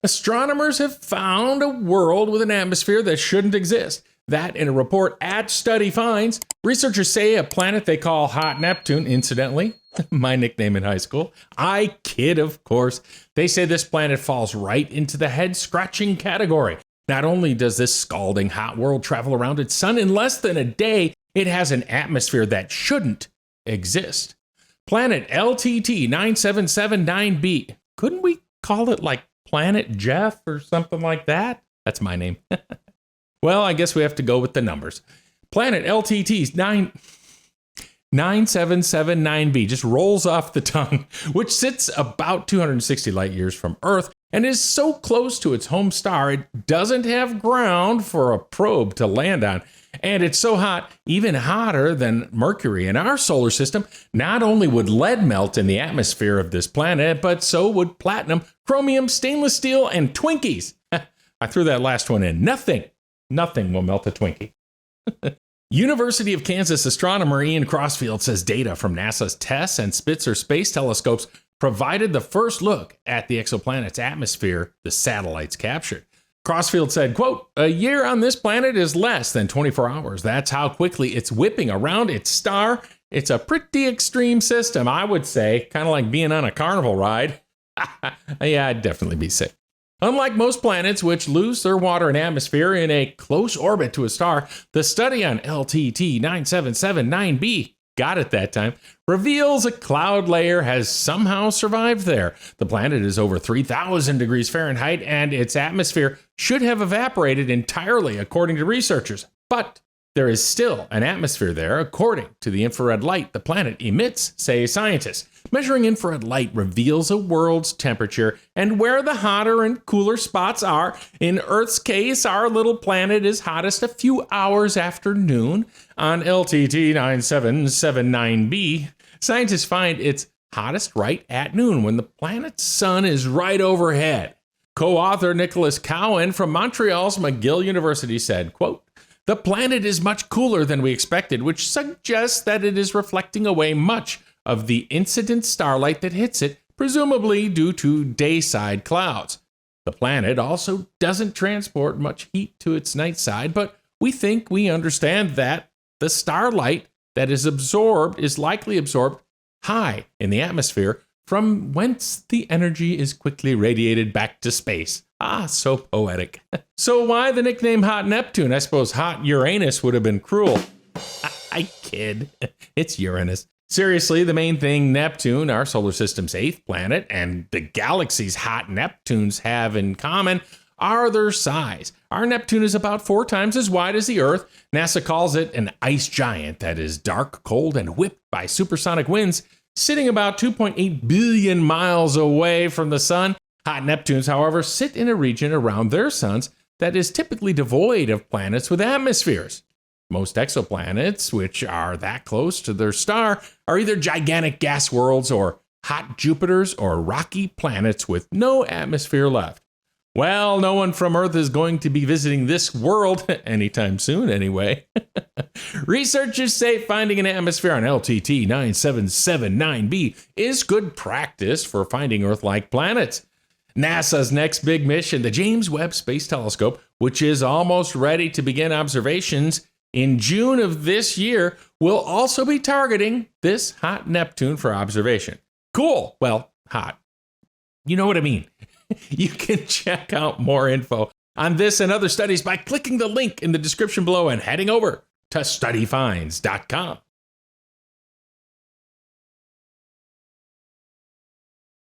Astronomers have found a world with an atmosphere that shouldn't exist. That in a report at Study Finds. Researchers say a planet they call Hot Neptune, incidentally, my nickname in high school. I kid, of course. They say this planet falls right into the head-scratching category. Not only does this scalding hot world travel around its sun in less than a day, it has an atmosphere that shouldn't exist. Planet LTT 9779b. Couldn't we call it like Planet Jeff or something like that? That's my name. Well, I guess we have to go with the numbers. Planet LTT 9779b just rolls off the tongue, which sits about 260 light years from Earth and is so close to its home star it doesn't have ground for a probe to land on. And it's so hot, even hotter than Mercury in our solar system. Not only would lead melt in the atmosphere of this planet, but so would platinum, chromium, stainless steel, and Twinkies. I threw that last one in. Nothing will melt a Twinkie. University of Kansas astronomer Ian Crossfield says data from NASA's TESS and Spitzer space telescopes provided the first look at the exoplanet's atmosphere the satellites captured. Crossfield said, quote, "A year on this planet is less than 24 hours. That's how quickly it's whipping around its star. It's a pretty extreme system, I would say, kind of like being on a carnival ride." Yeah, I'd definitely be sick. Unlike most planets, which lose their water and atmosphere in a close orbit to a star, the study on LTT 9779b, got it that time, reveals a cloud layer has somehow survived there. The planet is over 3,000 degrees Fahrenheit, and its atmosphere should have evaporated entirely, according to researchers. But there is still an atmosphere there, according to the infrared light the planet emits, say scientists. Measuring infrared light reveals a world's temperature and where the hotter and cooler spots are. In Earth's case, our little planet is hottest a few hours after noon. On LTT 9779b, scientists find it's hottest right at noon when the planet's sun is right overhead. Co-author Nicholas Cowan from Montreal's McGill University said, quote, "The planet is much cooler than we expected, which suggests that it is reflecting away much of the incident starlight that hits it, presumably due to dayside clouds. The planet also doesn't transport much heat to its night side, but we think we understand that the starlight that is absorbed is likely absorbed high in the atmosphere, from whence the energy is quickly radiated back to space." Ah, so poetic. So why the nickname Hot Neptune? I suppose Hot Uranus would have been cruel. I kid. It's Uranus. Seriously, the main thing Neptune, our solar system's 8th planet, and the galaxy's hot Neptunes have in common are their size. Our Neptune is about 4 times as wide as the Earth. NASA calls it an ice giant that is dark, cold, and whipped by supersonic winds, sitting about 2.8 billion miles away from the sun. Hot Neptunes, however, sit in a region around their suns that is typically devoid of planets with atmospheres. Most exoplanets, which are that close to their star, are either gigantic gas worlds or hot Jupiters or rocky planets with no atmosphere left. Well, no one from Earth is going to be visiting this world anytime soon anyway. Researchers say finding an atmosphere on LTT 9779b is good practice for finding Earth-like planets. NASA's next big mission, the James Webb Space Telescope, which is almost ready to begin observations in June of this year, will also be targeting this hot Neptune for observation. Cool. Well, hot. You know what I mean. You can check out more info on this and other studies by clicking the link in the description below and heading over to studyfinds.com.